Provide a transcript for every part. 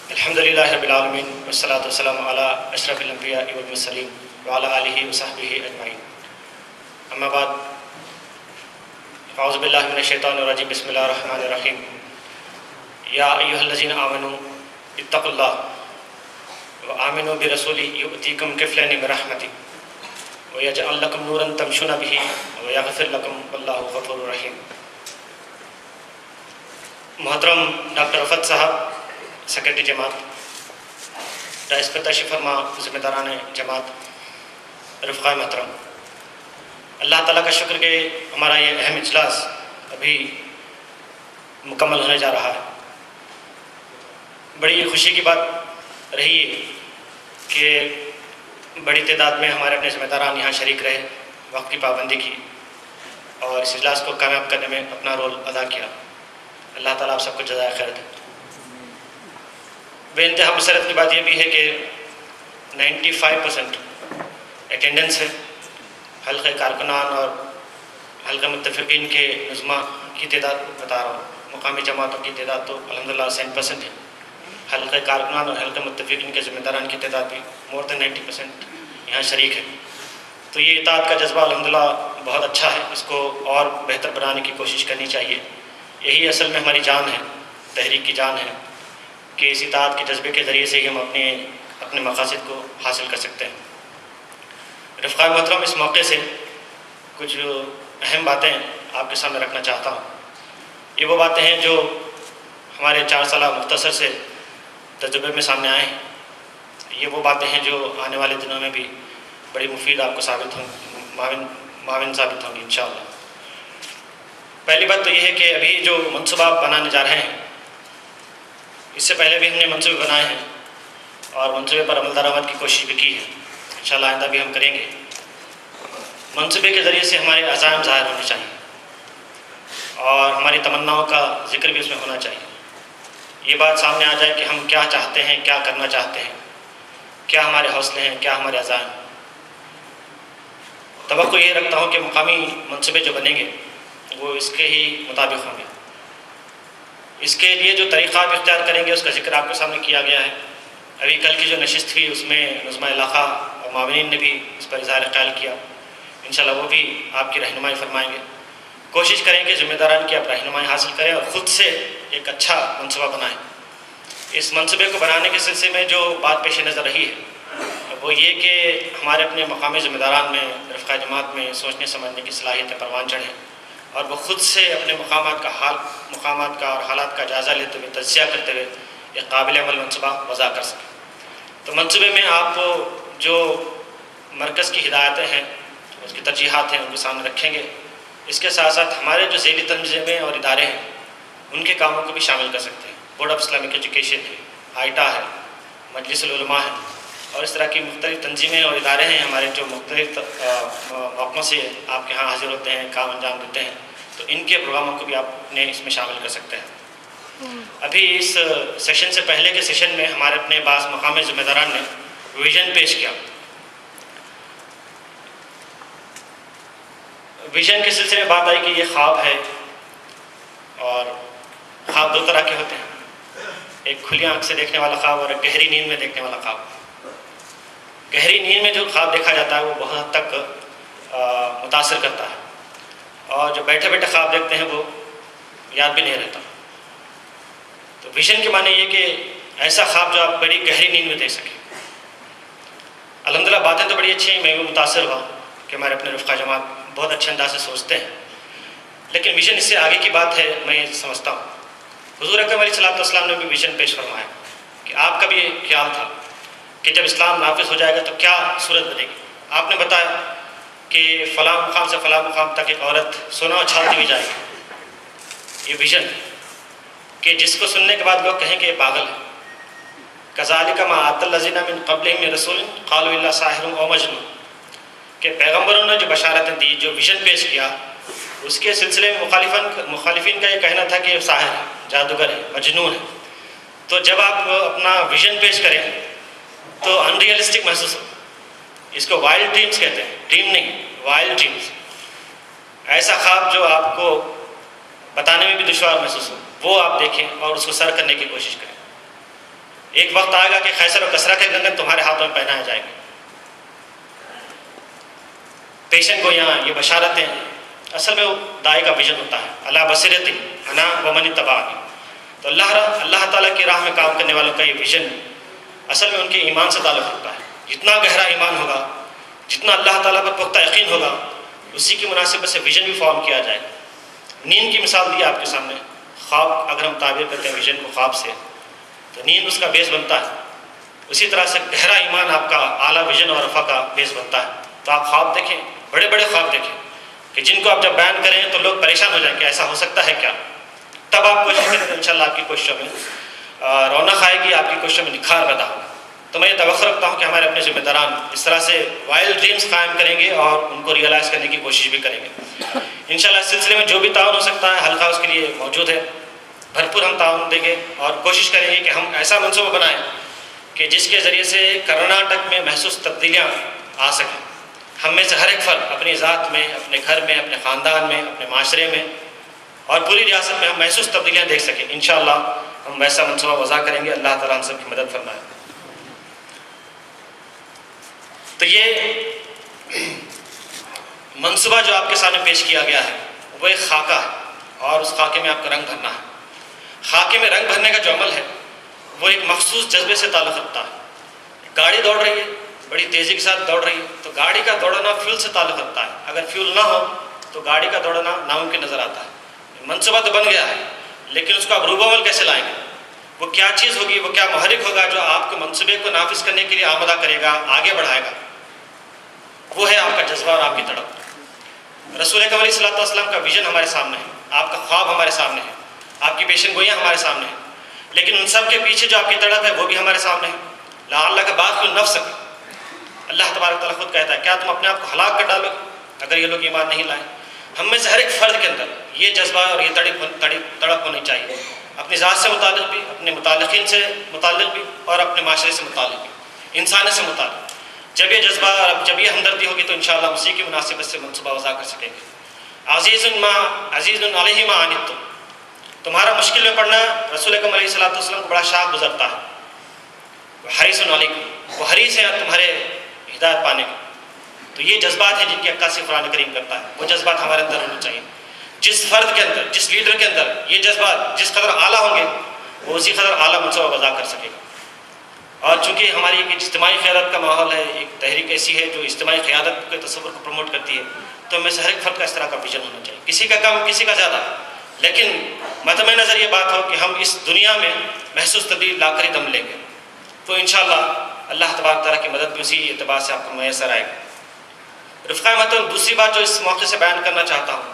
الحمد للہ رب العالمین والصلاة والسلام علی اشرف الانبیاء والمرسلین وعلی آلہ وصحبہ اجمعین. اما بعد، اعوذ باللہ من الشیطان الرجیم، بسم اللہ الرحمن الرحیم. یا ایھا الذین آمنوا اتقوا اللہ وآمنوا برسولہ یؤتیکم کفلین من رحمتہ ویجعل لکم نورا تمشون بہ ویغفر لکم واللہ غفور رحیم. محترم ڈاکٹر رفعت صاحب، سیکرٹری جماعت، رئیس پر تشریف فرما ذمہ داران جماعت، رفقائے محترم، اللہ تعالیٰ کا شکر کہ ہمارا یہ اہم اجلاس ابھی مکمل ہونے جا رہا ہے. بڑی خوشی کی بات رہی ہے کہ بڑی تعداد میں ہمارے اپنے ذمہ داران یہاں شریک رہے، وقت کی پابندی کی اور اس اجلاس کو کامیاب کرنے میں اپنا رول ادا کیا. اللہ تعالیٰ آپ سب کو جزائے خیر دے. بے انتہا مسرت کی بات یہ بھی ہے کہ 95% اٹینڈنس ہے. حلقہ کارکنان اور حلقہ متفقین کے نظمہ کی تعداد بتا رہا ہوں، مقامی جماعتوں کی تعداد تو الحمدللہ 100% ہے. حلقہ کارکنان اور حلقہ متفقین کے ذمہ داران کی تعداد بھی مور دین 90% یہاں شریک ہے. تو یہ اطاعت کا جذبہ الحمدللہ بہت اچھا ہے، اس کو اور بہتر بنانے کی کوشش کرنی چاہیے. یہی اصل میں ہماری جان ہے، تحریک کی جان ہے کہ اس اطاعت کے جذبے کے ذریعے سے ہی ہم اپنے مقاصد کو حاصل کر سکتے ہیں. رفقائے محترم، اس موقع سے کچھ اہم باتیں آپ کے سامنے رکھنا چاہتا ہوں. یہ وہ باتیں ہیں جو ہمارے 4 سالہ مختصر سے تجربے میں سامنے آئے ہیں. یہ وہ باتیں ہیں جو آنے والے دنوں میں بھی بڑی مفید آپ کو ثابت معاون ثابت ہوں گی انشاءاللہ. پہلی بات تو یہ ہے کہ ابھی جو منصوبہ بنانے جا رہے ہیں، اس سے پہلے بھی ہم نے منصوبے بنائے ہیں اور منصوبے پر عمل درآمد کی کوشش بھی کی ہے. انشاءاللہ آئندہ بھی ہم کریں گے. منصوبے کے ذریعے سے ہمارے عزائم ظاہر ہونے چاہیے اور ہماری تمناؤں کا ذکر بھی اس میں ہونا چاہیے. یہ بات سامنے آ جائے کہ ہم کیا چاہتے ہیں، کیا کرنا چاہتے ہیں، کیا ہمارے حوصلے ہیں، کیا ہمارے عزائم. توقع یہ رکھتا ہوں کہ مقامی منصوبے جو بنیں گے وہ اس کے ہی مطابق ہوں گے. اس کے لیے جو طریقہ آپ اختیار کریں گے اس کا ذکر آپ کے سامنے کیا گیا ہے. ابھی کل کی جو نشست ہوئی اس میں نظمہ علاقہ اور معاونین نے بھی اس پر اظہار خیال کیا. انشاءاللہ وہ بھی آپ کی رہنمائی فرمائیں گے. کوشش کریں کہ ذمہ داران کی آپ رہنمائی حاصل کریں اور خود سے ایک اچھا منصوبہ بنائیں. اس منصوبے کو بنانے کے سلسلے میں جو بات پیش نظر رہی ہے وہ یہ کہ ہمارے اپنے مقامی ذمہ داران میں، رفقۂ جماعت میں سوچنے سمجھنے کی صلاحیتیں پروان چڑھیں اور وہ خود سے اپنے مقامات کا اور حالات کا جائزہ لیتے ہوئے، تجزیہ کرتے ہوئے ایک قابل عمل منصوبہ وضع کر سکیں. تو منصوبے میں آپ جو مرکز کی ہدایتیں ہیں، اس کی ترجیحات ہیں، ان کو سامنے رکھیں گے. اس کے ساتھ ساتھ ہمارے جو ذیلی تنظیمیں اور ادارے ہیں ان کے کاموں کو بھی شامل کر سکتے ہیں. بورڈ آف اسلامک ایجوکیشن ہے، آئٹا ہے، مجلس العلماء ہے اور اس طرح کی مختلف تنظیمیں اور ادارے ہیں ہمارے جو مختلف موقعوں سے آپ کے ہاں حاضر ہوتے ہیں، کام انجام دیتے ہیں. تو ان کے پروگراموں کو بھی آپ نے اس میں شامل کر سکتے ہیں. ابھی اس سیشن سے پہلے کے سیشن میں ہمارے اپنے بعض مقامی ذمہ داران نے ویژن پیش کیا. ویژن کے سلسلے میں بات آئی کہ یہ خواب ہے اور خواب 2 طرح کے ہوتے ہیں، ایک کھلی آنکھ سے دیکھنے والا خواب اور ایک گہری نیند میں دیکھنے والا خواب. گہری نیند میں جو خواب دیکھا جاتا ہے وہ بہت حد تک متاثر کرتا ہے اور جو بیٹھے بیٹھے خواب دیکھتے ہیں وہ یاد بھی نہیں رہتا. تو ویژن کے معنی یہ کہ ایسا خواب جو آپ بڑی گہری نیند میں دیکھ سکیں. الحمدللہ باتیں تو بڑی اچھی ہیں، میں بھی متاثر ہوا کہ ہمارے اپنے رفقہ جماعت بہت اچھے انداز سے سوچتے ہیں، لیکن ویژن اس سے آگے کی بات ہے. میں یہ سمجھتا ہوں حضور اکرم علیہ الصلوۃ والسلام نے بھی ویژن پیش فرمایا کہ آپ کا بھی یہ خیال تھا کہ جب اسلام نافذ ہو جائے گا تو کیا صورت بنے گی. آپ نے بتایا کہ فلاں مقام سے فلاں مقام تک ایک عورت سونا اچھالتی ہوئی جائے گی. یہ ویژن ہے کہ جس کو سننے کے بعد لوگ کہیں کہ یہ پاگل ہے. کذالک ما آتی الذین من قبلہم من رسول قالوا الا ساحر او مجنون، کہ پیغمبروں نے جو بشارتیں دی، جو ویژن پیش کیا، اس کے سلسلے میں مخالفین کا یہ کہنا تھا کہ یہ ساحر ہے، جادوگر ہے، مجنون ہے. تو جب آپ اپنا ویژن پیش کریں تو ان ریئلسٹک محسوس ہو. اس کو وائلڈ ڈریمز کہتے ہیں، ڈریم نہیں، وائلڈ ڈریمز. ایسا خواب جو آپ کو بتانے میں بھی دشوار محسوس ہو وہ آپ دیکھیں اور اس کو سر کرنے کی کوشش کریں. ایک وقت آئے گا کہ خیصر و کسرا کے کنگن تمہارے ہاتھوں میں پہنائے جائیں گے. پیشن گویاں، یہ بشارتیں اصل میں وہ داعی کا ویژن ہوتا ہے. اللہ بصیرت انا ومن اتبعنی. تو اللہ تعالیٰ کی راہ میں کام کرنے والوں کا یہ ویژن اصل میں ان کے ایمان سے تعلق رکھتا ہے. جتنا گہرا ایمان ہوگا، جتنا اللہ تعالیٰ پر پختہ یقین ہوگا، اسی کی مناسبت سے ویژن بھی فارم کیا جائے. نیند کی مثال دی آپ کے سامنے. خواب اگر ہم تعبیر کرتے ہیں ویژن کو خواب سے، تو نیند اس کا بیس بنتا ہے. اسی طرح سے گہرا ایمان آپ کا اعلیٰ ویژن اور رفع کا بیس بنتا ہے. تو آپ خواب دیکھیں، بڑے بڑے خواب دیکھیں کہ جن کو آپ جب بیان کریں تو لوگ پریشان ہو جائیں کہ ایسا ہو سکتا ہے کیا. تب آپ کوشش کریں تو انشاءاللہ آپ کی کوششوں میں رونق آئے گی، آپ کی کوششوں میں نکھار پیدا ہوگا. تو میں یہ توقع رکھتا ہوں کہ ہمارے اپنے ذمہ داران اس طرح سے وائلڈ ڈریمز قائم کریں گے اور ان کو ریئلائز کرنے کی کوشش بھی کریں گے. انشاءاللہ اس سلسلے میں جو بھی تعاون ہو سکتا ہے حلقہ اس کے لیے موجود ہے. بھرپور ہم تعاون دیں گے اور کوشش کریں گے کہ ہم ایسا منصوبہ بنائیں کہ جس کے ذریعے سے کرناٹک میں محسوس تبدیلیاں آ سکیں. ہم میں سے ہر ایک فرد اپنی ذات میں، اپنے گھر میں، اپنے خاندان میں، اپنے معاشرے میں اور پوری ریاست میں ہم محسوس تبدیلیاں دیکھ سکیں. انشاءاللہ ہم ویسا منصوبہ وضع کریں گے. اللہ تعالیٰ ہم سب کی مدد فرمائے. تو یہ منصوبہ جو آپ کے سامنے پیش کیا گیا ہے وہ ایک خاکہ ہے اور اس خاکے میں آپ کو رنگ بھرنا ہے. خاکے میں رنگ بھرنے کا جو عمل ہے وہ ایک مخصوص جذبے سے تعلق رکھتا ہے. گاڑی دوڑ رہی ہے، بڑی تیزی کے ساتھ دوڑ رہی ہے، تو گاڑی کا دوڑنا فیول سے تعلق رکھتا ہے. اگر فیول نہ ہو تو گاڑی کا دوڑنا ناممکن نظر آتا ہے. منصوبہ تو بن گیا ہے لیکن اس کو آپ روب عمل کیسے لائیں گے؟ وہ کیا چیز ہوگی، وہ کیا محرک ہوگا جو آپ کے منصوبے کو نافذ کرنے کے لیے آمادہ کرے گا، آگے بڑھائے گا؟ وہ ہے آپ کا جذبہ اور آپ کی تڑپ. رسول اکرم علیہ الصلوۃ والسلام کا ویژن ہمارے سامنے ہے، آپ کا خواب ہمارے سامنے ہے، آپ کی پیشن گوئیاں ہمارے سامنے ہیں، لیکن ان سب کے پیچھے جو آپ کی تڑپ ہے وہ بھی ہمارے سامنے ہے. لعلک باخع نفسک. اللہ تبارک تعالیٰ خود کہتا ہے کیا تم اپنے آپ کو ہلاک کر ڈالو اگر یہ لوگ ایمان نہیں لائیں؟ ہم میں سے ہر ایک فرد کے اندر یہ جذبہ اور یہ تڑپ ہونی چاہیے، اپنی ذات سے متعلق بھی، اپنے متعلقین سے متعلق بھی اور اپنے معاشرے سے متعلق بھی، انسان سے متعلق. جب یہ جذبہ اور جب یہ ہمدردی ہوگی تو انشاءاللہ اسی کی مناسبت سے منصوبہ وضع کر سکیں گے. عزیز علیہ ما عنتم. تمہارا مشکل میں پڑنا رسول اکرم علیہ الصلوۃ والسلام کو بڑا شاق گزرتا ہے. حریص علیکم، وہ حریص ہیں تمہارے ہدایت پانے کے. تو یہ جذبات ہیں جن کی عکاسی قرآن کریم کرتا ہے. وہ جذبات ہمارے اندر ہونے چاہیے. جس فرد کے اندر، جس لیڈر کے اندر یہ جذبات جس قدر اعلیٰ ہوں گے وہ اسی قدر اعلیٰ منصوبہ وضع کر سکے گا. اور چونکہ ہماری ایک اجتماعی قیادت کا ماحول ہے، ایک تحریک ایسی ہے جو اجتماعی قیادت کے تصور کو پروموٹ کرتی ہے، تو ہمیں سے ہر ایک فرد کا اس طرح کا ویژن ہونا چاہیے. کسی کا کم، کسی کا زیادہ، لیکن مطمع نظر یہ بات ہو کہ ہم اس دنیا میں محسوس تبدیلی لا کر ہی دم لیں گے. تو انشاءاللہ اللہ تبارک تعالیٰ کی مدد بھی اسی اعتبار سے آپ کو میسر آئے گا. رفقائے محترم، دوسری بات جو اس موقع سے بیان کرنا چاہتا ہوں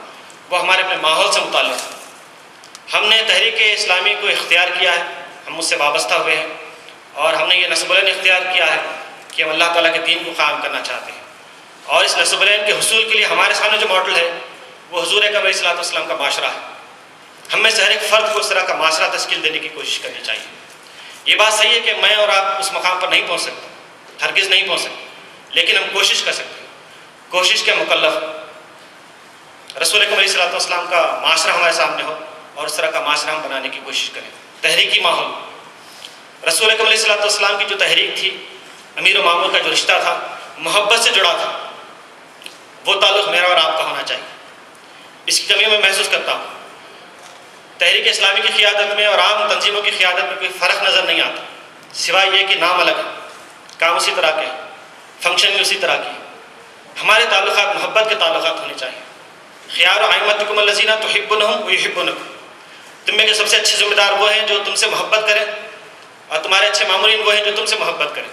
وہ ہمارے اپنے ماحول سے متعلق ہے. ہم نے تحریک اسلامی کو اختیار کیا ہے، ہم اس سے وابستہ ہوئے ہیں اور ہم نے یہ نصب العین اختیار کیا ہے کہ ہم اللہ تعالیٰ کے دین کو قائم کرنا چاہتے ہیں. اور اس نصب العین کے حصول کے لیے ہمارے سامنے جو ماڈل ہے وہ حضور اکرم علیہ الصلوۃ والسلام کا معاشرہ ہے. ہم میں سے ہر ایک فرد کو اس طرح کا معاشرہ تشکیل دینے کی کوشش کرنی چاہیے. یہ بات صحیح ہے کہ میں اور آپ اس مقام پر نہیں پہنچ سکتے، ہرگز نہیں پہنچ سکتے، لیکن ہم کوشش کر سکتے ہیں. کوشش کے مکلف رسول اکرم علیہ الصلوۃ والسلام کا معاشرہ ہمارے سامنے ہو اور اس طرح کا معاشرہ ہم بنانے کی کوشش کریں. تحریکی ماحول. رسول اکرم علیہ الصلوۃ والسلام کی جو تحریک تھی، امیر و مامور کا جو رشتہ تھا، محبت سے جڑا تھا، وہ تعلق میرا اور آپ کا ہونا چاہیے. اس کی کمی میں محسوس کرتا ہوں. تحریک اسلامی کی قیادت میں اور عام تنظیموں کی قیادت میں کوئی فرق نظر نہیں آتا، سوائے یہ کہ نام الگ ہے، کام اسی طرح کے، فنکشن بھی اسی طرح کی. ہمارے تعلقات محبت کے تعلقات ہونے چاہیے. خیار ائمتکم الذین تحبونہم ویحبونکم. تم میں کے سب سے اچھے ذمہ دار وہ ہیں جو تم سے محبت کریں اور تمہارے اچھے مامورین وہ ہیں جو تم سے محبت کریں.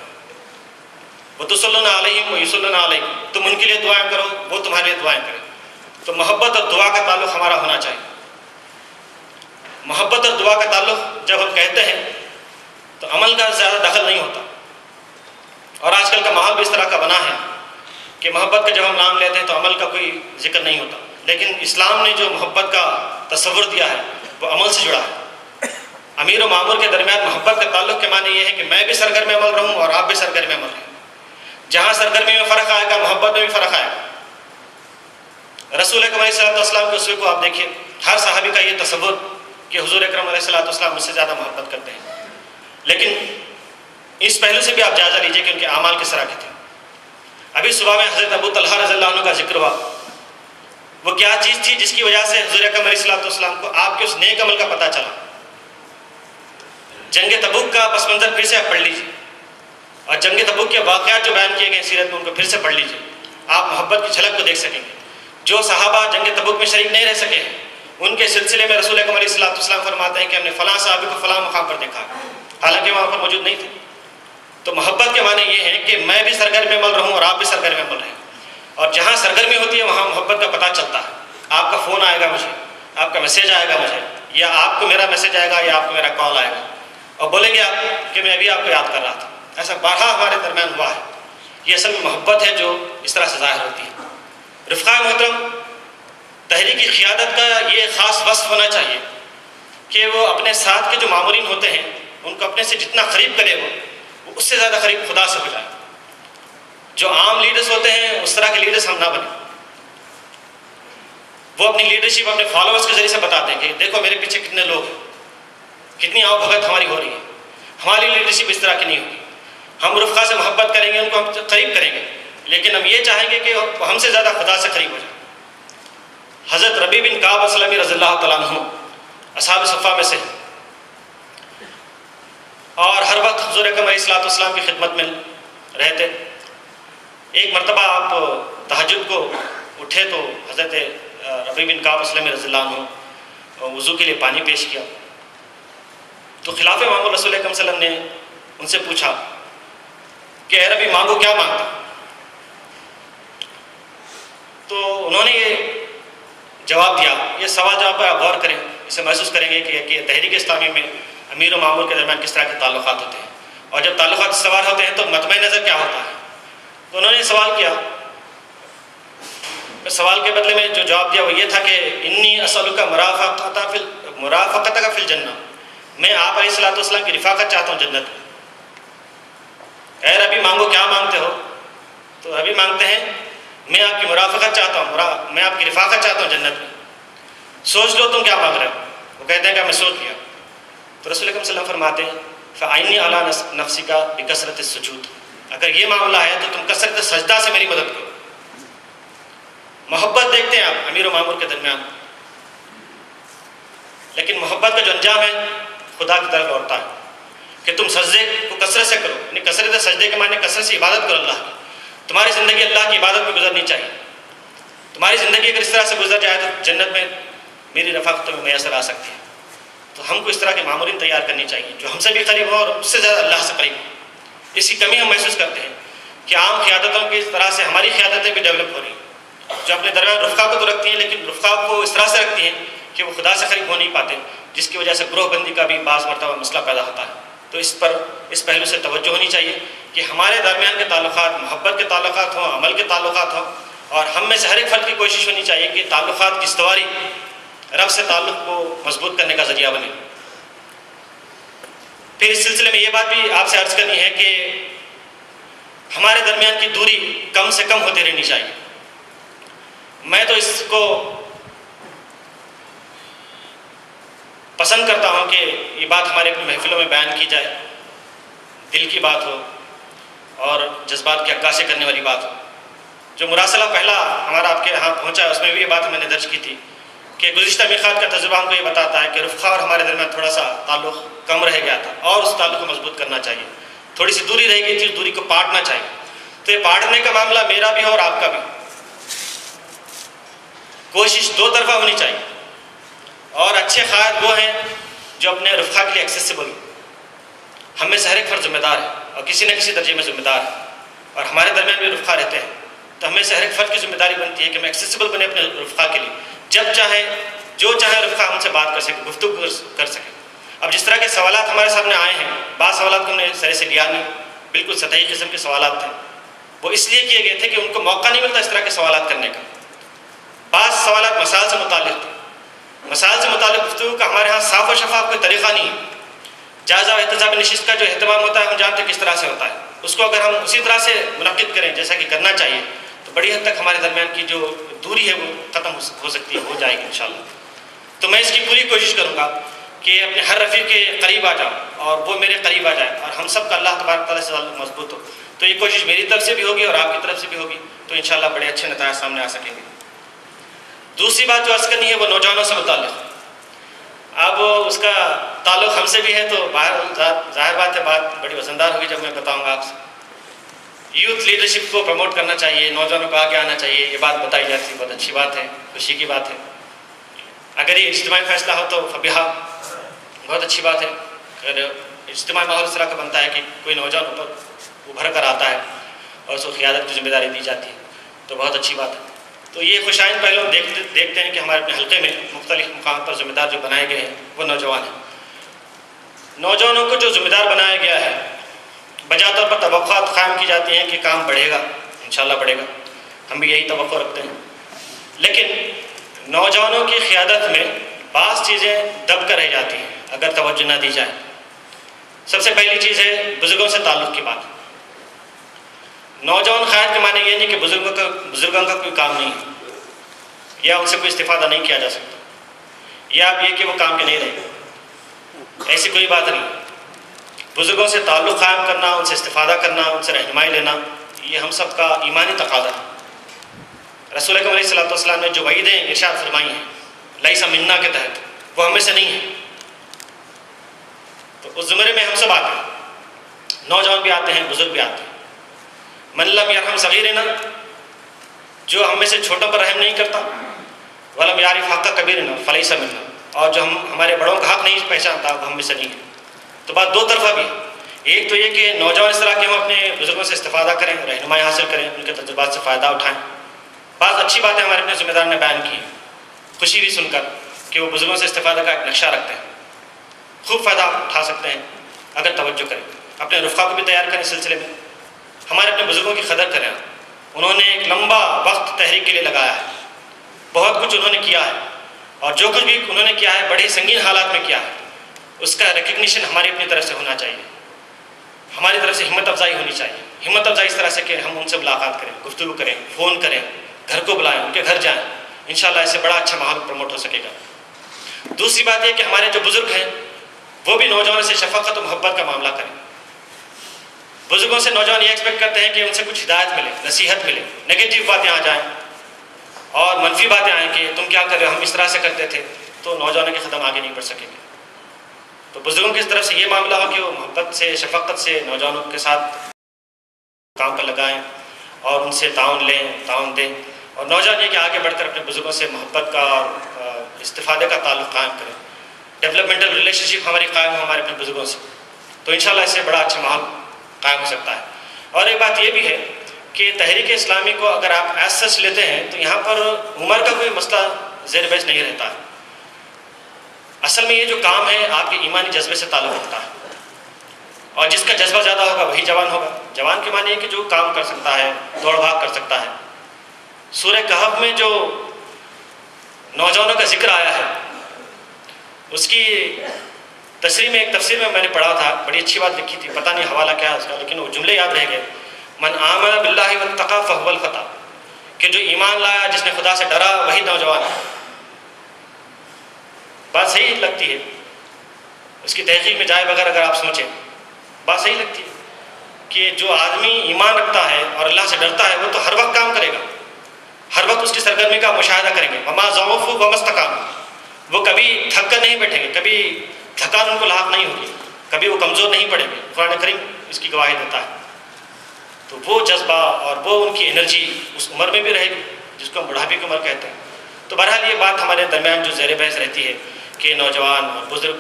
وتصلون علیہم ویصلون علیکم. تم ان کے لیے دعائیں کرو، وہ تمہارے لیے دعائیں کریں. تو محبت اور دعا کا تعلق ہمارا ہونا چاہیے. محبت اور دعا کا تعلق جب ہم کہتے ہیں تو عمل کا زیادہ دخل نہیں ہوتا. اور آج کل کا ماحول بھی اس طرح کا بنا ہے کہ محبت کا جب ہم نام لیتے ہیں تو عمل کا کوئی ذکر نہیں ہوتا. لیکن اسلام نے جو محبت کا تصور دیا ہے وہ عمل سے جڑا ہے. امیر و مامور کے درمیان محبت کا تعلق کے معنی یہ ہے کہ میں بھی سرگرم عمل رہوں اور آپ بھی سرگرم عمل رہیں. جہاں سرگرمی میں فرق آئے گا محبت میں بھی فرق آئے گا. رسول اکرم علیہ الصلوۃ والسلام کے اسوے کو آپ دیکھیے. ہر صحابی کا یہ تصور کہ حضور اکرم علیہ الصلوۃ والسلام مجھ سے زیادہ محبت کرتے ہیں. لیکن اس پہلو سے بھی آپ جائزہ لیجئے کہ ان کے اعمال کس طرح کے تھے۔ ابھی صبح میں حضرت ابو طلحہ رضی اللہ عنہ کا ذکر ہوا، وہ کیا چیز تھی جس کی وجہ سے حضور اکرم علیہ الصلوۃ والسلام کو آپ کے اس نیک عمل کا پتہ چلا؟ جنگ تبوک کا پس منظر پھر سے آپ پڑھ لیجیے، اور جنگ تبوک کے واقعات جو بیان کیے گئے سیرت میں ان کو پھر سے پڑھ لیجیے، آپ محبت کی جھلک کو دیکھ سکیں گے۔ جو صحابہ جنگ تبوک میں شریک نہیں رہ سکے ان کے سلسلے میں رسول اکرم علیہ الصلوۃ والسلام فرماتے ہیں کہ ہم نے فلاں صحابی کو فلاں مقام پر دیکھا، حالانکہ وہاں پر موجود نہیں تھے۔ تو محبت کے معنی یہ ہیں کہ میں بھی سرگرم عمل رہوں اور آپ بھی سرگرم عمل رہیں، اور جہاں سرگرمی ہوتی ہے وہاں محبت کا پتہ چلتا ہے۔ آپ کا فون آئے گا مجھے، آپ کا میسیج آئے گا مجھے، یا آپ کو میرا میسیج آئے گا یا آپ کو میرا کال آئے گا، اور بولیں گے آپ کہ میں ابھی آپ کو یاد کر رہا تھا۔ ایسا بارہا ہمارے درمیان ہوا ہے۔ یہ اصل میں محبت ہے جو اس طرح سے ظاہر ہوتی ہے۔ رفقائے محترم، تحریک قیادت کا یہ خاص وصف ہونا چاہیے کہ وہ اپنے ساتھ کے جو مامورین ہوتے ہیں ان کو اپنے سے جتنا قریب کرے وہ اس سے زیادہ قریب خدا سے ہو جائے۔ جو عام لیڈرز ہوتے ہیں اس طرح کے لیڈرز ہم نہ بنیں۔ وہ اپنی لیڈرشپ اپنے فالوورز کے ذریعے سے بتاتے ہیں کہ دیکھو میرے پیچھے کتنے لوگ ہیں، کتنی آؤ بھگت ہماری ہو رہی ہے۔ ہماری لیڈرشپ اس طرح کی نہیں ہوگی۔ ہم رفقا سے محبت کریں گے، ان کو ہم قریب کریں گے، لیکن ہم یہ چاہیں گے کہ ہم سے زیادہ خدا سے قریب ہو جائیں۔ حضرت ربیع بن کعب اسلمی رضی اللہ تعالیٰ عنہ اصحاب صفہ میں سے، اور ہر وقت حضور اکرم علیہ الصلوۃ والسلام کی خدمت میں رہتے۔ ایک مرتبہ آپ تہجد کو اٹھے تو حضرت ربیع بن کعب اسلمی رضی اللہ عنہ وضو کے لیے پانی پیش کیا، تو خلاف معمول رسول اکرم صلی اللہ علیہ وسلم نے ان سے پوچھا کہ اے ربیع مانگو، کیا مانگتا؟ تو انہوں نے یہ جواب دیا، یہ سوال جواب پر آپ غور کریں، اسے محسوس کریں گے کہ تحریک اسلامی میں امیر و مامور کے درمیان کس طرح کے تعلقات ہوتے ہیں، اور جب تعلقات استوار ہوتے ہیں تو مطمع نظر کیا ہوتا ہے۔ تو انہوں نے سوال کیا، سوال کے بدلے میں جو جواب دیا وہ یہ تھا کہ انی اسألک مرافقتک فی الجنہ، میں آپ علیہ الصلوۃ والسلام کی رفاقت چاہتا ہوں جنت میں۔ اے ربی مانگو، کیا مانگتے ہو؟ تو ربی مانگتے ہیں میں آپ کی مرافقت چاہتا ہوں، میں آپ کی رفاقت چاہتا ہوں جنت میں، سوچ لو تم کیا مانگ رہے ہو۔ وہ کہتے ہیں کہ میں سوچ لیا۔ تو رسول اکرم صلی اللہ علیہ وسلم فرماتے ہیں فَعِنِّي عَلَىٰ نَفْسِكَ بِكَثْرَةِ السُّجُودِ، اگر یہ معاملہ ہے تو تم کثرت سجدہ سے میری مدد کرو۔ محبت دیکھتے ہیں آپ امیر و مامور کے درمیان، لیکن محبت کا جو انجام ہے خدا کی طرف لوٹتا ہے کہ تم سجدے کو کثرت سے کرو، یعنی کثرت سجدے کے معنی کثرت سے عبادت کرو اللہ کی۔ تمہاری زندگی اللہ کی عبادت میں گزرنی چاہیے۔ تمہاری زندگی اگر اس طرح سے گزر جائے تو جنت میں میری رفاقت تمہیں میسر آ سکتی ہے۔ تو ہم کو اس طرح کے مامورین تیار کرنی چاہیے جو ہم سے بھی قریب ہو اور اس سے زیادہ اللہ سے قریب ہو۔ اس کی کمی ہم محسوس کرتے ہیں کہ عام قیادتوں کی اس طرح سے ہماری قیادتیں بھی ڈیولپ ہو رہی ہیں، جو اپنے درمیان رفقا کو تو رکھتی ہیں لیکن رفقا کو اس طرح سے رکھتی ہیں کہ وہ خدا سے قریب ہو نہیں پاتے، جس کی وجہ سے گروہ بندی کا بھی بعض مرتبہ مسئلہ پیدا ہوتا ہے۔ تو اس پہلو سے توجہ ہونی چاہیے کہ ہمارے درمیان کے تعلقات محبت کے تعلقات ہوں، عمل کے تعلقات ہوں، اور ہم میں سے ہر ایک فرد کی کوشش ہونی چاہیے کہ تعلقات کی استواری رب سے تعلق کو مضبوط کرنے کا ذریعہ بنے۔ پھر اس سلسلے میں یہ بات بھی آپ سے عرض کرنی ہے کہ ہمارے درمیان کی دوری کم سے کم ہوتی رہنی چاہیے۔ میں تو اس کو پسند کرتا ہوں کہ یہ بات ہمارے اپنی محفلوں میں بیان کی جائے، دل کی بات ہو اور جذبات کی عکاسی کرنے والی بات ہو۔ جو مراسلہ پہلا ہمارا آپ کے یہاں پہنچا اس میں بھی یہ بات میں نے درج کی تھی کہ گزشتہ میقات کا تجربہ ہم کو یہ بتاتا ہے کہ رفقا اور ہمارے درمیان تھوڑا سا تعلق کم رہ گیا تھا اور اس تعلق کو مضبوط کرنا چاہیے۔ تھوڑی سی دوری رہ گئی تھی، اس دوری کو پاٹنا چاہیے۔ تو یہ پاٹنے کا معاملہ میرا بھی ہو اور آپ کا بھی، کوشش دو طرفہ ہونی چاہیے۔ اور اچھے قائد وہ ہیں جو اپنے رفقا کے لیے ایکسیسیبل ہو۔ ہم میں سے ہر ایک فرد ذمہ دار ہے اور کسی نہ کسی درجے میں ذمہ دار ہے، اور ہمارے درمیان بھی رفقا رہتے ہیں، تو ہمیں سے ہر ایک فرد کی ذمہ داری بنتی ہے کہ ہم ایکسیسیبل بنے اپنے رفقا کے لیے، جب چاہیں جو چاہیں رفقا ہم سے بات کر سکے، گفتگو کر سکے۔ اب جس طرح کے سوالات ہمارے سامنے آئے ہیں، بعض سوالات کو ہم نے سرے سے لیا نہیں، بالکل سطحی قسم کے سوالات تھے، وہ اس لیے کیے گئے تھے کہ ان کو موقع نہیں ملتا اس طرح کے سوالات کرنے کا۔ بعض سوالات مسائل سے متعلق تھے، مسائل سے متعلق گفتگو کا ہمارے ہاں صاف و شفاف کوئی طریقہ نہیں ہے۔ جائزہ و احتساب نشست کا جو اہتمام ہوتا ہے ہم جانتے ہیں کس طرح سے ہوتا ہے، اس کو اگر ہم اسی طرح سے منعقد کریں جیسا کہ کرنا چاہیے تو بڑی حد تک ہمارے درمیان کی جو دوری ہے وہ ختم ہو سکتی ہے، ہو جائے گی انشاءاللہ۔ تو میں اس کی پوری کوشش کروں گا کہ اپنے ہر رفیق کے قریب آ جاؤں اور وہ میرے قریب آ جائے اور ہم سب کا اللہ تبارک تعالیٰ سے تعلق مضبوط ہو. تو یہ کوشش میری طرف سے بھی ہوگی اور آپ کی طرف سے بھی ہوگی, تو انشاءاللہ بڑے اچھے نتائج سامنے آ سکیں گے. دوسری بات جو عرض کرنی ہے وہ نوجوانوں سے متعلق. اب اس کا تعلق ہم سے بھی ہے تو ظاہر بات ہے بات بڑی وزندار ہوگی جب میں بتاؤں گا آپ سے. یوتھ لیڈرشپ کو پروموٹ کرنا چاہیے, نوجوانوں کو آگے آنا چاہیے, یہ بات بتائی جاتی ہے, بہت اچھی بات ہے, خوشی کی بات ہے. اگر یہ اجتماعی فیصلہ ہو تو فبیہا, بہت اچھی بات ہے. اگر اجتماعی ماحول اس طرح کا بنتا ہے کہ کوئی نوجوان اوپر ابھر کر آتا ہے اور اس کو قیادت کی ذمہ داری دی جاتی ہے تو بہت اچھی بات ہے. تو یہ خوشائن پہلو دیکھتے ہیں کہ ہمارے اپنے حلقے میں مختلف مقامات پر ذمہ دار جو بنائے گئے ہیں وہ نوجوان ہیں. نوجوانوں کو جو ذمہ دار بنایا گیا ہے بجا طور پر توقعات قائم کی جاتی ہیں کہ کام بڑھے گا, انشاءاللہ بڑھے گا, ہم بھی یہی توقع رکھتے ہیں. لیکن نوجوانوں کی قیادت میں بعض چیزیں دب کر رہ جاتی ہیں اگر توجہ نہ دی جائے. سب سے پہلی چیز ہے بزرگوں سے تعلق کی بات. نوجوان قائد کے معنی یہ نہیں کہ بزرگوں کا کوئی کام نہیں ہے یا ان سے کوئی استفادہ نہیں کیا جا سکتا, یا آپ یہ کہ وہ کام کے نہیں رہے, ایسی کوئی بات نہیں. بزرگوں سے تعلق قائم کرنا, ان سے استفادہ کرنا, ان سے رہنمائی لینا, یہ ہم سب کا ایمانی تقاضا ہے. رسول اکرم علیہ الصلوۃ والسلام نے جو وعیدیں ارشاد فرمائی ہیں لیس منا کے تحت, وہ ہم میں سے نہیں ہیں. تو اس زمرے میں ہم سب آتے ہیں, نوجوان بھی آتے ہیں, بزرگ بھی آتے ہیں. من لم یرحم صغیرنا, جو ہم میں سے چھوٹوں پر رحم نہیں کرتا, ولم یعرف حق کبیرنا فلیس منا, اور جو ہمارے بڑوں کا حق نہیں پہچانتا وہ ہم میں سے نہیں ہے. تو بات دو طرفہ بھی. ایک تو یہ کہ نوجوان اس طرح کے ہم اپنے بزرگوں سے استفادہ کریں, رہنمائی حاصل کریں, ان کے تجربات سے فائدہ اٹھائیں. بعض اچھی باتیں ہمارے اپنے ذمہ دار نے بیان کی, خوشی بھی سن کر کہ وہ بزرگوں سے استفادہ کا ایک نقشہ رکھتے ہیں, خوب فائدہ اٹھا سکتے ہیں اگر توجہ کریں. اپنے رفقا کو بھی تیار کریں اس سلسلے میں. ہمارے اپنے بزرگوں کی قدر کریں. انہوں نے ایک لمبا وقت تحریک کے لیے لگایا ہے, بہت کچھ انہوں نے کیا ہے, اور جو کچھ بھی انہوں نے کیا ہے بڑے سنگین حالات میں کیا ہے, اس کا ریکگنیشن ہماری اپنی طرف سے ہونا چاہیے. ہماری طرف سے ہمت افزائی ہونی چاہیے. ہمت افزائی اس طرح سے کہ ہم ان سے ملاقات کریں, گفتگو کریں, فون کریں, گھر کو بلائیں, ان کے گھر جائیں. انشاءاللہ اس سے بڑا اچھا ماحول پروموٹ ہو سکے گا. دوسری بات یہ کہ ہمارے جو بزرگ ہیں وہ بھی نوجوانوں سے شفقت و محبت کا معاملہ کریں. بزرگوں سے نوجوان یہ ایکسپیکٹ کرتے ہیں کہ ان سے کچھ ہدایت ملے, نصیحت ملے. نگیٹو باتیں آ جائیں اور منفی باتیں آئیں کہ تم کیا کر رہے ہو, ہم اس طرح سے کرتے تھے, تو نوجوانوں کے قدم آگے نہیں بڑھ سکیں گے. تو بزرگوں کی طرف سے یہ معاملہ ہو کہ وہ محبت سے, شفقت سے نوجوانوں کے ساتھ کام پر لگائیں اور ان سے تعاون لیں, تعاون دیں. اور نوجوان یہ کہ آگے بڑھ کر اپنے بزرگوں سے محبت کا اور استفادے کا تعلق قائم کریں. ڈیولپمنٹل ریلیشن شپ ہماری قائم ہو ہمارے اپنے بزرگوں سے, تو انشاءاللہ اس سے بڑا اچھا ماحول قائم ہو سکتا ہے. اور ایک بات یہ بھی ہے کہ تحریک اسلامی کو اگر آپ ایز سچ لیتے ہیں تو یہاں پر عمر کا کوئی مسئلہ زیر بحث نہیں رہتا ہے. اصل میں یہ جو کام ہے آپ کے ایمانی جذبے سے تعلق رکھتا ہے, اور جس کا جذبہ زیادہ ہوگا وہی جوان ہوگا. جوان کے معنی ہے کہ جو کام کر سکتا ہے, دوڑ بھاگ کر سکتا ہے. سورہ کہف میں جو نوجوانوں کا ذکر آیا ہے اس کی تشریح میں, ایک تفسیر میں نے پڑھا تھا, بڑی اچھی بات لکھی تھی, پتہ نہیں حوالہ کیا ہے اس کا, لیکن وہ جملے یاد رہ گئے. من آمن باللہ واتقى فهو الفتى, کہ جو ایمان لایا, جس نے خدا سے ڈرا, وہی نوجوان ہے. بات صحیح لگتی ہے, اس کی تحقیق میں جائے بغیر اگر آپ سوچیں بات صحیح لگتی ہے کہ جو آدمی ایمان رکھتا ہے اور اللہ سے ڈرتا ہے وہ تو ہر وقت کام کرے گا, ہر وقت اس کی سرگرمی کا مشاہدہ کریں گے. وما ضعفوا وما استقاموا, وہ کبھی تھک کر نہیں بیٹھیں گے, کبھی تھکان ان کو لاحق نہیں ہوگی, کبھی وہ کمزور نہیں پڑیں گے. قرآن کریم اس کی گواہی دیتا ہے. تو وہ جذبہ اور وہ ان کی انرجی اس عمر میں بھی رہے گی جس کو ہم بڑھاپے کی عمر کہتے ہیں. تو بہرحال یہ بات ہمارے درمیان جو زیر بحث رہتی ہے کہ نوجوان اور بزرگ,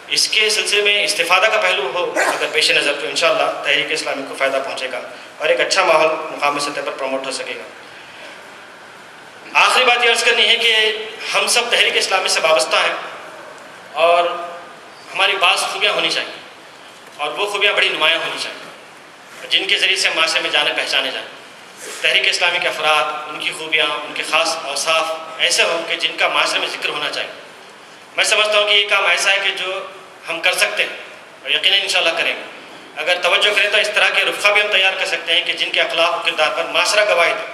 اس کے سلسلے میں استفادہ کا پہلو ہو اگر پیش نظر, تو انشاءاللہ تحریک اسلامی کو فائدہ پہنچے گا اور ایک اچھا ماحول مقامی سطح پر پروموٹ ہو سکے گا. آخری بات یہ عرض کرنی ہے کہ ہم سب تحریک اسلامی سے وابستہ ہیں اور ہماری بعض خوبیاں ہونی چاہیے, اور وہ خوبیاں بڑی نمایاں ہونی چاہیے جن کے ذریعے سے معاشرے میں جانے پہچانے جائیں. تحریک اسلامی کے افراد, ان کی خوبیاں, ان کے خاص اوصاف ایسے ہوں کہ جن کا معاشرے میں ذکر ہونا چاہیے. میں سمجھتا ہوں کہ یہ کام ایسا ہے کہ جو ہم کر سکتے ہیں اور یقیناً انشاءاللہ کریں گے. اگر توجہ کریں تو اس طرح کے رفقا بھی ہم تیار کر سکتے ہیں کہ جن کے اخلاق و کردار پر معاشرہ گواہی دے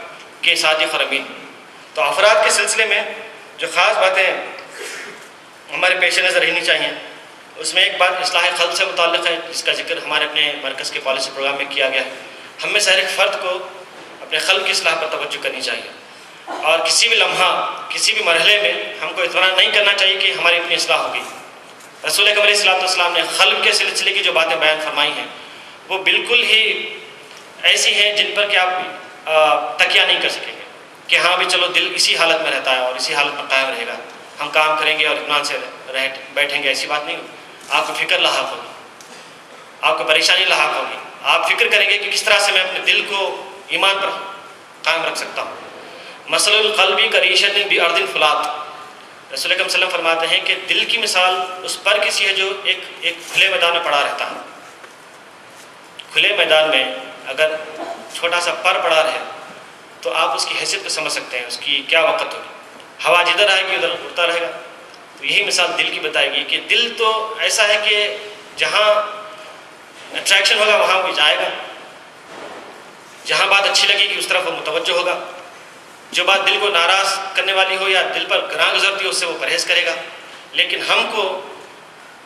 کہ صادق اور امین. تو افراد کے سلسلے میں جو خاص باتیں ہمارے پیش نظر رہنی چاہیے اس میں ایک بات اصلاح قلب سے متعلق ہے، جس کا ذکر ہمارے اپنے مرکز کے پالیسی پروگرام میں کیا گیا ہے۔ ہم میں سے ہر ایک فرد کو اپنے قلب کی اصلاح پر توجہ کرنی چاہیے، اور کسی بھی لمحہ کسی بھی مرحلے میں ہم کو اطمینان نہیں کرنا چاہیے کہ ہماری اپنی اصلاح ہوگی۔ رسول اکرم علیہ السلام نے قلب کے سلسلے کی جو باتیں بیان فرمائی ہیں وہ بالکل ہی ایسی ہیں جن پر کہ آپ تکیہ نہیں کر سکیں گے کہ ہاں بھی چلو دل اسی حالت میں رہتا ہے اور اسی حالت میں قائم رہے گا، ہم کام کریں گے اور اطمینان سے بیٹھیں گے، ایسی بات نہیں ہوگی۔ آپ کو فکر لاحق ہوگی، آپ کو پریشانی لاحق ہوگی، آپ فکر کریں گے کہ کس طرح سے میں اپنے دل کو ایمان پر قائم رکھ سکتا ہوں۔ مثل القلب کریشۃ بارض فلات، رسول اکرم صلی اللہ علیہ وسلم فرماتے ہیں کہ دل کی مثال اس پر کسی ہے جو ایک کھلے میدان میں پڑا رہتا ہے۔ کھلے میدان میں اگر چھوٹا سا پر پڑا رہے تو آپ اس کی حیثیت کو سمجھ سکتے ہیں، اس کی کیا وقت ہوگی، ہوا جدھر آئے گی ادھر اڑتا رہے گا۔ تو یہی مثال دل کی بتائے گی کہ دل تو ایسا ہے کہ جہاں اٹریکشن ہوگا وہاں وہ جائے گا، جہاں بات اچھی لگے گی اس طرف وہ متوجہ ہوگا، جو بات دل کو ناراض کرنے والی ہو یا دل پر گراں گزرتی ہو اس سے وہ پرہیز کرے گا۔ لیکن ہم کو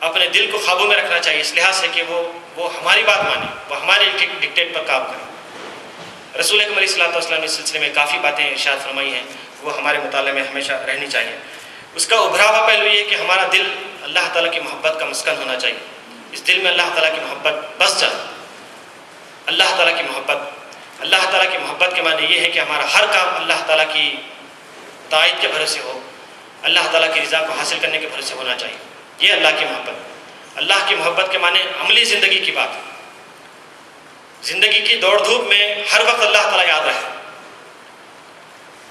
اپنے دل کو قابو میں رکھنا چاہیے اس لحاظ سے کہ وہ ہماری بات مانے، وہ ہمارے ڈکٹیٹ پر کام کرے۔ رسول اکرم علیہ السلام نے اس سلسلے میں کافی باتیں ارشاد فرمائی ہیں، وہ ہمارے مطالعے میں ہمیشہ رہنی چاہیے۔ اس کا ابھرا ہوا پہلو یہ کہ ہمارا دل اللہ تعالیٰ کی محبت کا مسکن ہونا چاہیے، اس دل میں اللہ تعالیٰ کی محبت بس جائے۔ اللہ تعالیٰ کی محبت کے معنی یہ ہے کہ ہمارا ہر کام اللہ تعالیٰ کی تائید کے بھروسے ہو، اللہ تعالیٰ کی رضا کو حاصل کرنے کے بھروسے ہونا چاہیے۔ یہ اللہ کی محبت۔ اللہ کی محبت کے معنی عملی زندگی کی بات ہے، زندگی کی دوڑ دھوپ میں ہر وقت اللہ تعالیٰ یاد رہے،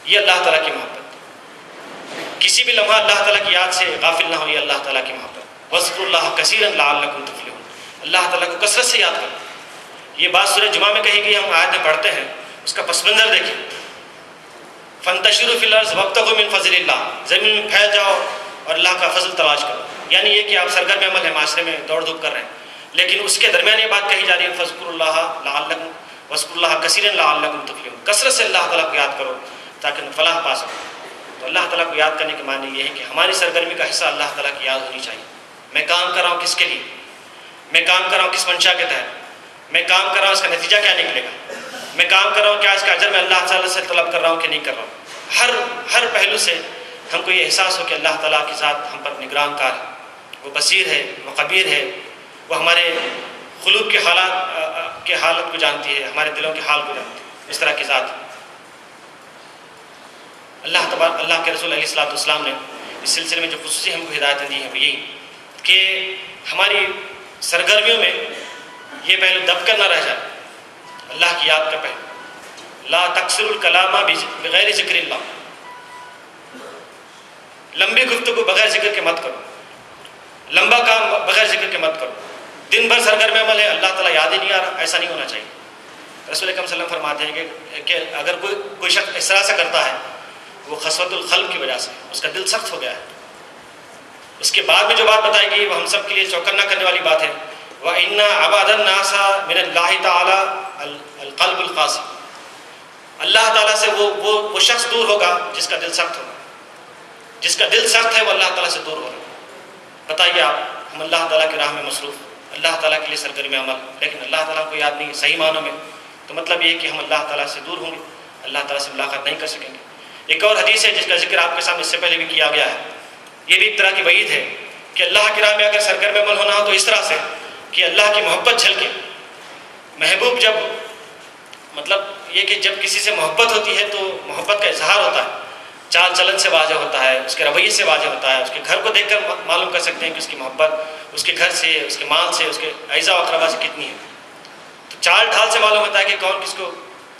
یہ اللہ تعالیٰ کی محبت۔ کسی بھی لمحہ اللہ تعالیٰ کی یاد سے غافل نہ ہو، یہ اللہ تعالیٰ کی محبت۔ وَاذْكُرُوا اللَّهَ كَثِيرًا لَعَلَّكُمْ تُفْلِحُونَ، اللہ تعالیٰ کو کثرت سے یاد کرو۔ یہ بات سورہ جمعہ میں کہی گئی، ہم آیت میں پڑھتے ہیں، اس کا پس منظر دیکھیں۔ فَانْتَشِرُوا فِي الْأَرْضِ وَابْتَغُوا مِنْ فَضْلِ اللَّهِ، زمین میں پھیل جاؤ اور اللہ کا فضل تلاش کرو۔ یعنی یہ کہ آپ سرگرم عمل ہے، معاشرے میں دوڑ دھوپ کر رہے ہیں، لیکن اس کے درمیان یہ بات کہی جا رہی ہے فَاذْكُرُوا اللَّهَ لَعَلَّكُمْ وَاذْكُرُوا اللَّهَ كَثِيرًا لَعَلَّكُمْ تُفْلِحُونَ، کثرت سے اللہ تعالیٰ کو یاد کرو تاکہ فلاح پا سکو۔ تو اللہ تعالیٰ کو یاد کرنے کے معنی یہ ہے کہ ہماری سرگرمی کا حصہ اللہ تعالیٰ کی یاد ہونی چاہیے۔ میں کام کر رہا ہوں کس کے لیے، میں کام کر رہا ہوں کس منشا کے تحت، میں کام کر رہا ہوں اس کا نتیجہ کیا نکلے گا، میں کام کر رہا ہوں کیا اس کا اجر میں اللہ تعالیٰ سے طلب کر رہا ہوں کہ نہیں کر رہا ہوں۔ ہر پہلو سے ہم کو یہ احساس ہو کہ اللہ تعالیٰ کی ذات ہم پر نگران کار ہے، وہ بصیر ہے، وہ خبیر ہے، وہ ہمارے قلوب کے حالت کو جانتی ہے، ہمارے دلوں کے حال کو جانتی ہے، اس طرح کی ذات ہے۔ اللہ کے رسول علیہ السلام نے اس سلسلے میں جو خصوصی ہم کو ہدایتیں دی ہیں وہ یہی کہ ہماری سرگرمیوں میں یہ پہلو دب کر نہ رہ جائے، اللہ کی یاد کا پہلو۔ لا تکثروا الکلام بغیر ذکر اللہ، لمبی گفتگو بغیر ذکر کے مت کرو، لمبا کام بغیر ذکر کے مت کرو۔ دن بھر سرگرم عمل ہے، اللہ تعالیٰ یاد ہی نہیں آ رہا، ایسا نہیں ہونا چاہیے۔ رسول اکرم صلی اللہ علیہ وسلم فرماتے ہیں کہ اگر کوئی شخص اس طرح سے کرتا ہے وہ خسوۃ القلب کی وجہ سے اس کا دل سخت ہو گیا ہے۔ اس کے بعد میں جو بات بتائی گئی وہ ہم سب کے لیے چوکنا کرنے والی بات ہے۔ وَإِنَّ عَبَادَ النَّاسَ مِنَ اللَّهِ تَعَالَى الْقَلْبُ الْقَاسِي، اللہ تعالیٰ سے وہ شخص دور ہوگا جس کا دل سخت ہوگا، جس کا دل سخت ہے وہ اللہ تعالیٰ سے دور ہوگا۔ بتائیے آپ، ہم اللہ تعالیٰ کی راہ میں مصروف، اللہ تعالیٰ کے لیے سرگرم عمل، لیکن اللہ تعالیٰ کو یاد نہیں صحیح معنوں میں، تو مطلب یہ ہے کہ ہم اللہ تعالیٰ سے دور ہوں گے، اللہ تعالیٰ سے ملاقات نہیں کر سکیں گے۔ ایک اور حدیث ہے جس کا ذکر آپ کے سامنے اس سے پہلے بھی کیا گیا ہے، یہ بھی ایک طرح کی وعید ہے کہ اللہ کی راہ میں اگر سرگرم عمل ہونا ہو تو اس طرح سے کہ اللہ کی محبت جھلکے۔ محبوب جب مطلب یہ کہ جب کسی سے محبت ہوتی ہے تو محبت کا اظہار ہوتا ہے، چال چلن سے واضح ہوتا ہے، اس کے رویے سے واضح ہوتا ہے، اس کے گھر کو دیکھ کر معلوم کر سکتے ہیں کہ اس کی محبت اس کے گھر سے، اس کے مال سے، اس کے اعزا و اقربا سے کتنی ہے۔ تو چال ڈھال سے معلوم ہوتا ہے کہ کون کس کو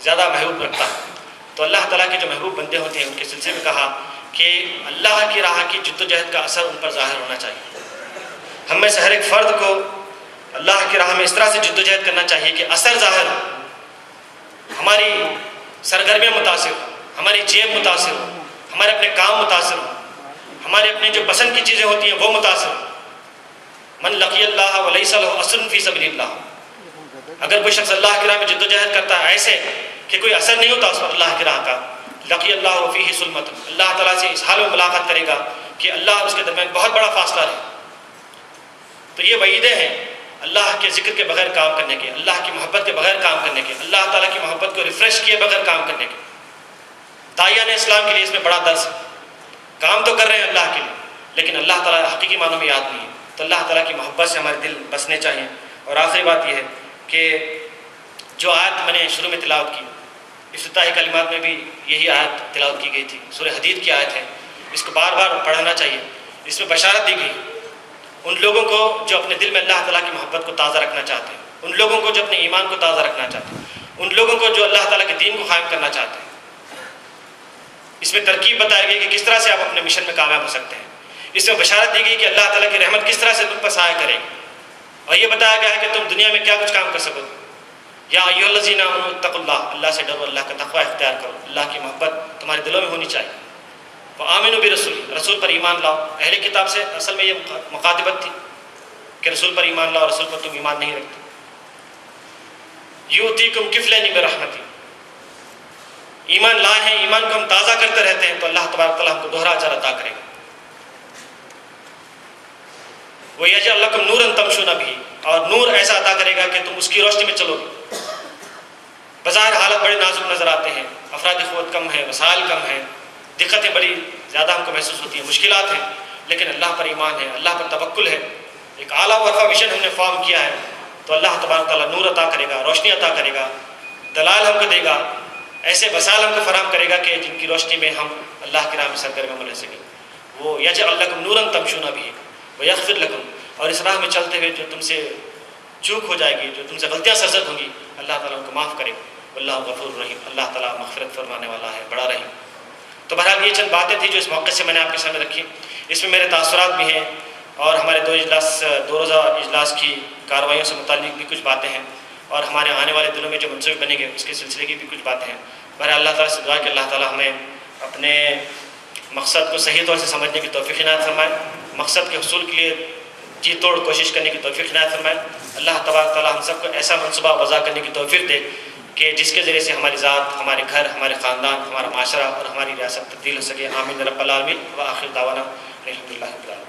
زیادہ محبوب رکھتا ہے۔ تو اللہ تعالیٰ کے جو محبوب بندے ہوتے ہیں ان کے سلسلے میں کہا کہ اللہ کی راہ کی جد و جہد کا اثر ان پر ظاہر ہونا چاہیے۔ ہم میں سے ہر ایک فرد کو اللہ کی راہ میں اس طرح سے جد و جہد کرنا چاہیے کہ اثر ظاہر ہو، ہماری سرگرمیاں متاثر ہو، ہماری جیب متاثر ہو، ہمارے اپنے کام متاثر ہو، ہمارے اپنے جو پسند کی چیزیں ہوتی ہیں وہ متاثر ہو۔ من لقی اللہ ولیس لہ اثر فی سبیل اللہ، اگر کوئی شخص اللہ کی راہ میں جد و جہد کرتا ہے ایسے کہ کوئی اثر نہیں ہوتا اس پر اللہ کی راہ کا، لقی اللہ فیہ سلمۃ، اللہ تعالیٰ سے اس حال میں ملاقات کرے گا کہ اللہ اس کے درمیان بہت بڑا فاصلہ ہے۔ تو یہ وعیدیں ہیں اللہ کے ذکر کے بغیر کام کرنے کے، اللہ کی محبت کے بغیر کام کرنے کے، اللہ تعالیٰ کی محبت کو ریفریش کیے بغیر کام کرنے کے۔ داعیان اسلام کے لیے اس میں بڑا درس ہے، کام تو کر رہے ہیں اللہ کے لیے لیکن اللہ تعالیٰ حقیقی معنوں میں یاد نہیں ہے، تو اللہ تعالیٰ کی محبت سے ہمارے دل بسنے چاہیے۔ اور آخری بات یہ ہے کہ جو آیت میں نے شروع میں تلاوت کی، افتتاحی کلمات میں بھی یہی آیت تلاوت کی گئی تھی، سورہ حدید کی آیت ہے، اس کو بار بار پڑھنا چاہیے۔ اس میں بشارت دی گئی ان لوگوں کو جو اپنے دل میں اللہ تعالیٰ کی محبت کو تازہ رکھنا چاہتے ہیں، ان لوگوں کو جو اپنے ایمان کو تازہ رکھنا چاہتے ہیں، ان لوگوں کو جو اللہ تعالیٰ کے دین کو قائم کرنا چاہتے ہیں۔ اس میں ترکیب بتائی گئی کہ کس طرح سے آپ اپنے مشن میں کامیاب ہو سکتے ہیں۔ اس میں بشارت دی گئی کہ اللہ تعالیٰ کی رحمت کس طرح سے تم پر سایہ کرے گی، اور یہ بتایا گیا ہے کہ تم دنیا میں کیا کچھ کام کر سکو۔ یا ایھا الذین آمنوا اتقوا اللہ، اللہ سے ڈرو، اللہ کا تقوی اختیار کرو، اللہ کی محبت تمہارے دلوں میں ہونی چاہیے۔ وآمنوا برسول، رسول پر ایمان لاؤ۔ اہل کتاب سے اصل میں یہ مخاطبت تھی کہ رسول پر ایمان لاؤ، رسول پر تم ایمان نہیں رکھتے۔ یؤتیکم کفلین من رحمتہ، ایمان لائے ہیں، ایمان کو ہم تازہ کرتے رہتے ہیں تو اللہ تبارک تعالیٰ ہم کو دوہرا اجر عطا کرے گا۔ وَيَجْعَلْ لَكُمْ نُورًا تَمْشُونَ بِهِ، اور نور ایسا عطا کرے گا کہ تم اس کی روشنی میں چلو گے۔ بظاہر حالت بڑے نازک نظر آتے ہیں، افرادی قوت کم ہے، وسائل کم ہیں، دقتیں بڑی زیادہ ہم کو محسوس ہوتی ہیں، مشکلات ہیں، لیکن اللہ پر ایمان ہے، اللہ پر توکل ہے، ایک اعلیٰ ورفع ویژن ہم نے فارم کیا ہے تو اللہ تبارک تعالیٰ نور عطا کرے گا، روشنی عطا کرے گا، دلائل ہم کو دے گا، ایسے وسائل ہم کو فراہم کرے گا کہ جن کی روشنی میں ہم اللہ کی راہ میں سرگرم رہ سکیں۔ وہ یجعل لکم نورا تمشون بہ ویغفر لکم، اور اس راہ میں چلتے ہوئے جو تم سے چوک ہو جائے گی، جو تم سے غلطیاں سرزد ہوں گی، اللہ تعالیٰ ان کو معاف کرے گا۔ اللہ غفور رحیم، اللہ تعالیٰ مغفرت فرمانے والا ہے، بڑا رحیم۔ تو بہرحال یہ چند باتیں تھیں جو اس موقع سے میں نے آپ کے سامنے رکھی۔ اس میں میرے تاثرات بھی ہیں اور ہمارے دو روزہ اجلاس کی کارروائیوں سے متعلق بھی کچھ باتیں ہیں، اور ہمارے آنے والے دنوں میں جو منصوبے بنے گے اس کے سلسلے کی بھی کچھ باتیں ہیں۔ بہرحال اللہ تعالیٰ سے دعا کہ اللہ تعالیٰ ہمیں اپنے مقصد کو صحیح طور سے سمجھنے کی توفیق عنایت فرمائے، مقصد کے حصول کے لیے جی توڑ کوشش کرنے کی توفیق عنایت فرمائے۔ اللہ تبارک تعالیٰ ہم سب کو ایسا منصوبہ وضع کرنے کی توفیق دے کہ جس کے ذریعے سے ہماری ذات، ہمارے گھر، ہمارے خاندان، ہمارا معاشرہ اور ہماری ریاست تبدیل ہو سکے۔ آمین رب العالمین۔ وآخر دعوانا الحمدللہ رب العالمین۔